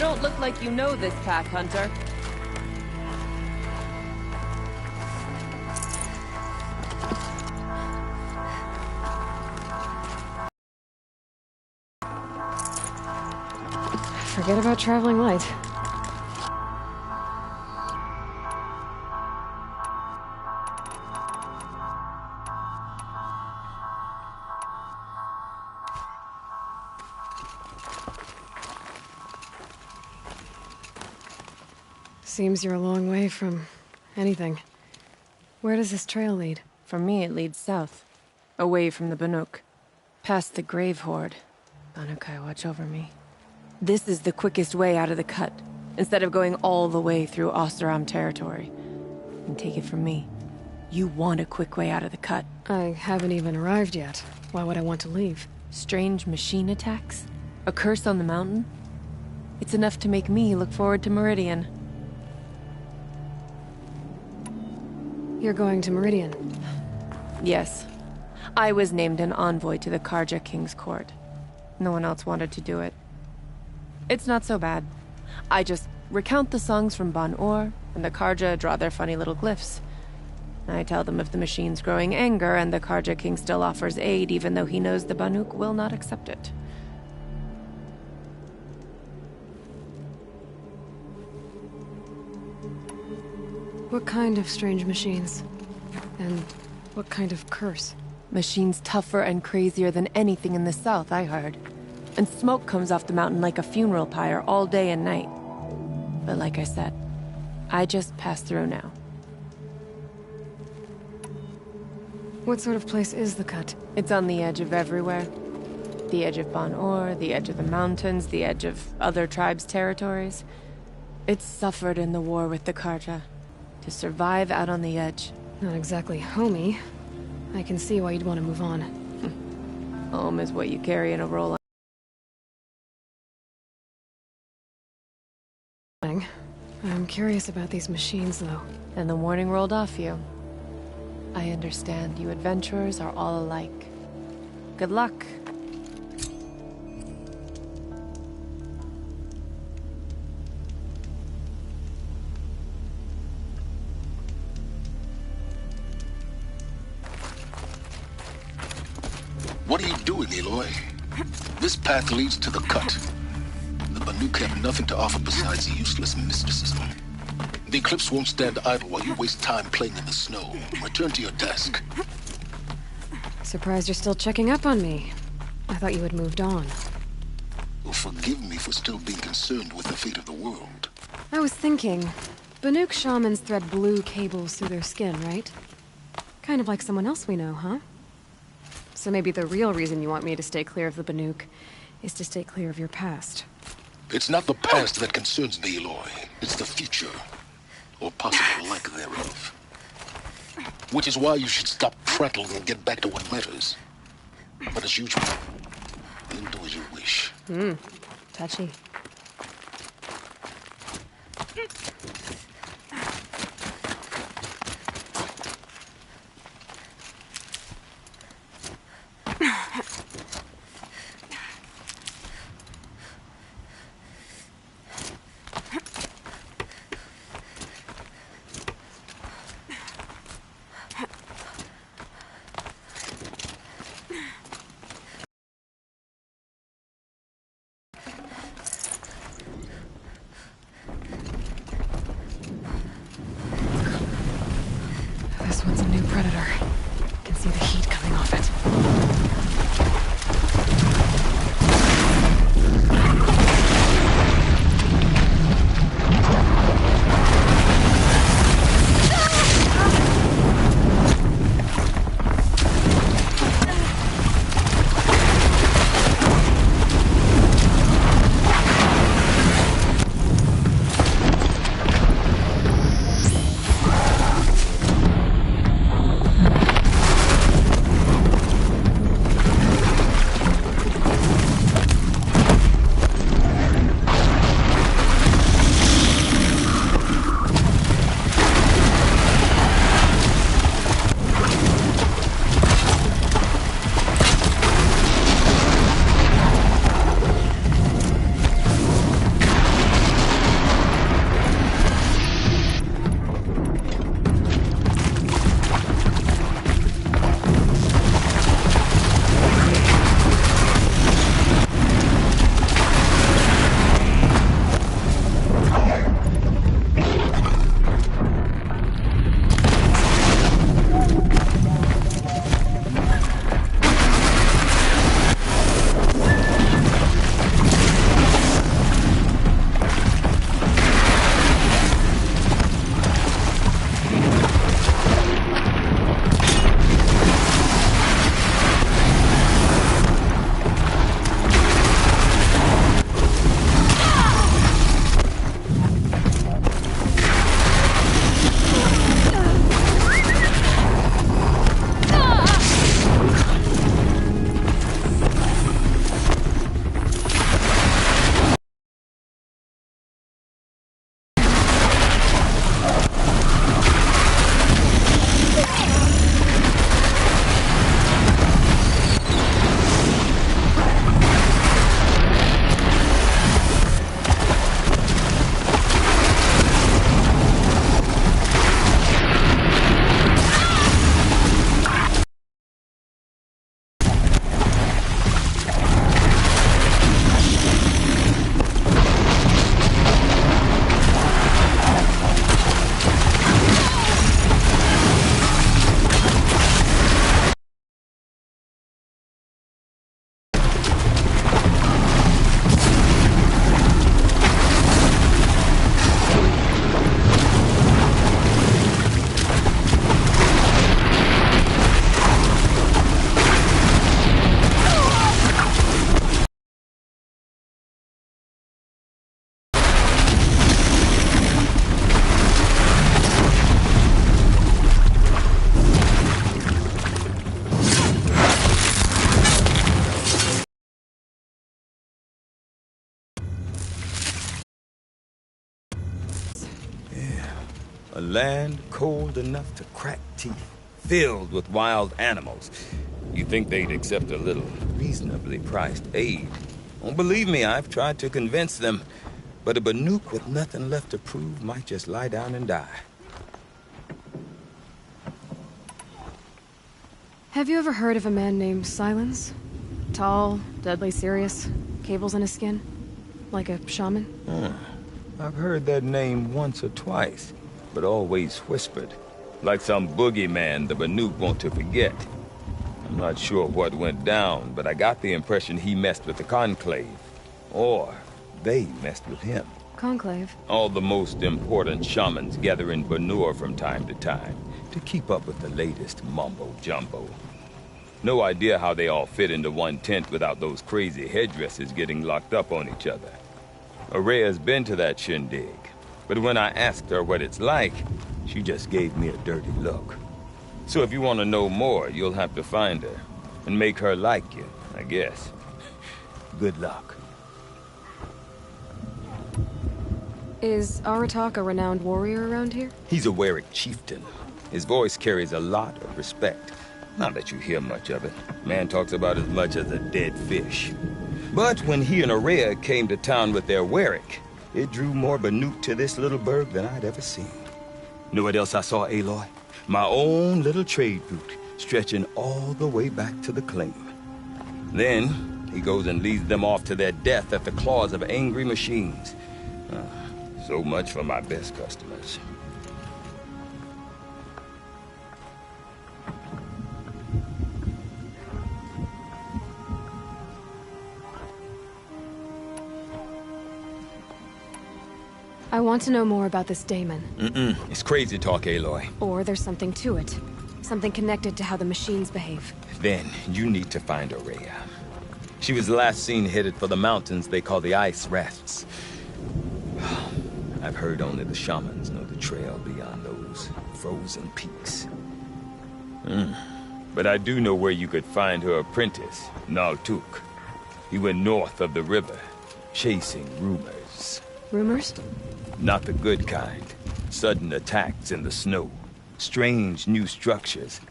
don't look like you know this path, Hunter. Forget about traveling light. Seems you're a long way from anything. Where does this trail lead? For me, it leads south. Away from the Banuk. Past the Grave Horde. Banukai, watch over me. This is the quickest way out of the cut, instead of going all the way through Oseram territory. And take it from me, you want a quick way out of the cut. I haven't even arrived yet. Why would I want to leave? Strange machine attacks? A curse on the mountain? It's enough to make me look forward to Meridian. You're going to Meridian? Yes. I was named an envoy to the Karja King's court. No one else wanted to do it. It's not so bad. I just recount the songs from Ban-Ur, and the Karja draw their funny little glyphs. I tell them of the machine's growing anger, and the Karja King still offers aid even though he knows the Banuk will not accept it. What kind of strange machines? And what kind of curse? Machines tougher and crazier than anything in the south, I heard. And smoke comes off the mountain like a funeral pyre all day and night. But like I said, I just pass through now. What sort of place is the cut? It's on the edge of everywhere. The edge of Ban-Ur, the edge of the mountains, the edge of other tribes' territories. It's suffered in the war with the Karja. To survive out on the edge. Not exactly homey. I can see why you'd want to move on. Home is what you carry in a roll. I'm curious about these machines, though. And the warning rolled off you. I understand you adventurers are all alike. Good luck. What are you doing, Aloy? This path leads to the cut. The Banuk have nothing to offer besides useless mysticism. The Eclipse won't stand idle while you waste time playing in the snow. Return to your desk. Surprised you're still checking up on me. I thought you had moved on. Well, forgive me for still being concerned with the fate of the world. I was thinking, Banuk shamans thread blue cables through their skin, right? Kind of like someone else we know, huh? So maybe the real reason you want me to stay clear of the Banuk is to stay clear of your past. It's not the past that concerns me, Aloy. It's the future. Or possible lack thereof. Which is why you should stop prattling and get back to what matters. But as usual, you'll do as you wish. Touchy. This one's a new predator. Can see the heat coming off it. A land cold enough to crack teeth, filled with wild animals. You'd think they'd accept a little reasonably priced aid. Oh, believe me, I've tried to convince them. But a Banuk with nothing left to prove might just lie down and die. Have you ever heard of a man named Silence? Tall, deadly serious, cables in his skin? Like a shaman? I've heard that name once or twice, but always whispered. Like some boogeyman the Banuk want to forget. I'm not sure what went down, but I got the impression he messed with the Conclave. Or they messed with him. Conclave? All the most important shamans gather in Banur from time to time to keep up with the latest mumbo-jumbo. No idea how they all fit into one tent without those crazy headdresses getting locked up on each other. Araya's been to that shindig, but when I asked her what it's like, she just gave me a dirty look. So if you want to know more, you'll have to find her and make her like you, I guess. Good luck. Is Aratak a renowned warrior around here? He's a Werik chieftain. His voice carries a lot of respect. Not that you hear much of it. Man talks about as much as a dead fish. But when he and Araya came to town with their Werik, it drew more Banuk to this little burg than I'd ever seen. Know what else I saw, Aloy? My own little trade route, stretching all the way back to the claim. Then, he goes and leads them off to their death at the claws of angry machines. So much for my best customers. I want to know more about this daemon. It's crazy talk, Aloy. Or there's something to it. Something connected to how the machines behave. Then, you need to find Araya. She was last seen headed for the mountains they call the Ice Rafts. I've heard only the shamans know the trail beyond those frozen peaks. But I do know where you could find her apprentice, Naltuk. He went north of the river, chasing rumors. Rumors? Not the good kind. Sudden attacks in the snow. Strange new structures.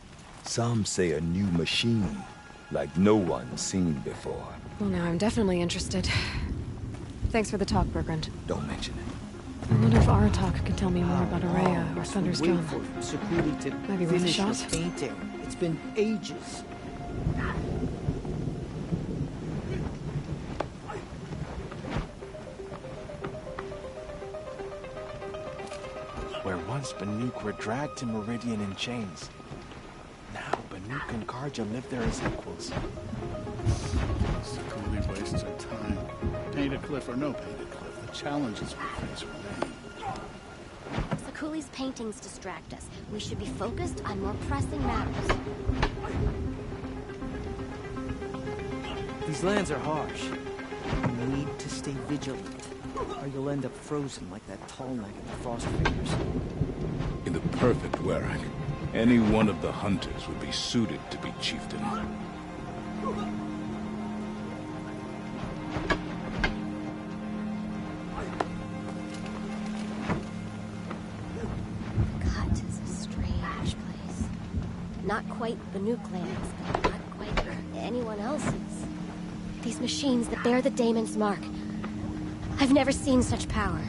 Some say a new machine, like no one's seen before. Well, now I'm definitely interested. Thanks for the talk, Bergrand. Don't mention it. I wonder if Aratak can tell me more about Araya or Thunder's Wait drum. for Sakuli to Might be worth a finish shot. the painting. It's been ages. Where once Banuk were dragged to Meridian in chains. Now Banuk and Karja live there as equals. Sakuli wastes our time. Painted cliff or no painted cliff, the challenges we face remain. Sakuli's paintings distract us. We should be focused on more pressing matters. These lands are harsh. You need to stay vigilant, or you'll end up frozen like that tall neck in the Frost Fingers. In the perfect Werak, any one of the hunters would be suited to be chieftain. Cut is a strange place. Not quite Banuk lands, but not quite anyone else's. These machines that bear the daemon's mark. I've never seen such power.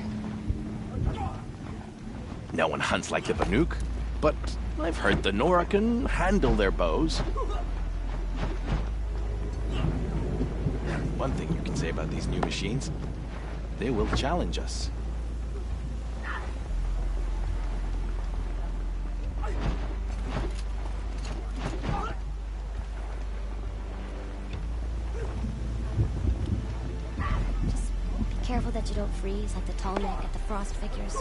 No one hunts like the Banuk, but I've heard the Nora can handle their bows. One thing you can say about these new machines, they will challenge us. Just be careful that you don't freeze like the tall neck at the Frost Figures.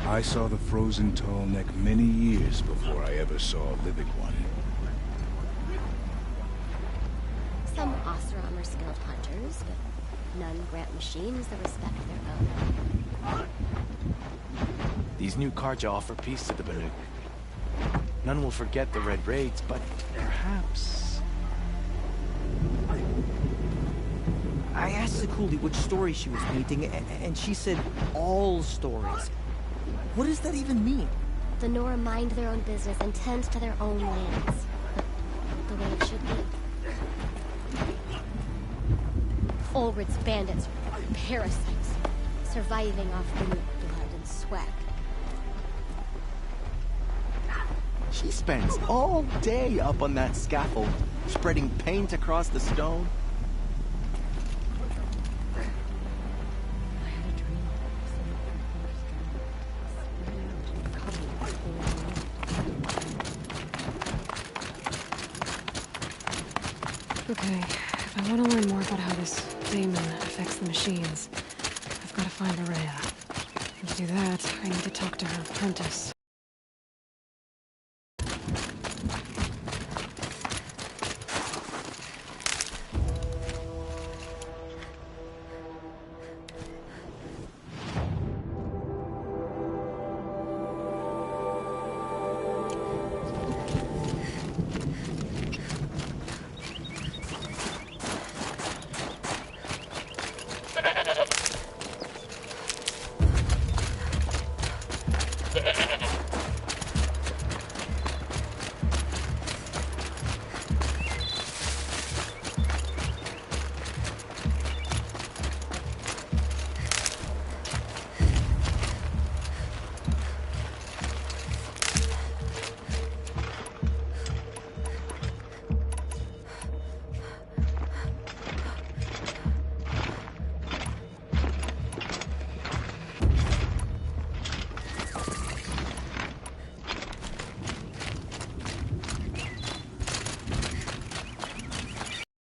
I saw the frozen tall neck many years before I ever saw a living one. Some Oseram are skilled hunters, but none grant machines the respect their own. These new Karja offer peace to the Banuk. None will forget the Red Raids, but perhaps... I asked asked Sakuli which story she was painting, and she said all stories. What does that even mean? The Nora mind their own business and tend to their own lands. The way it should be. Ulrid's bandits are parasites, surviving off Banuk blood and sweat. She spends all day up on that scaffold, spreading paint across the stone. Okay, if I want to learn more about how this daemon affects the machines, I've got to find Araya. And to do that, I need to talk to her apprentice.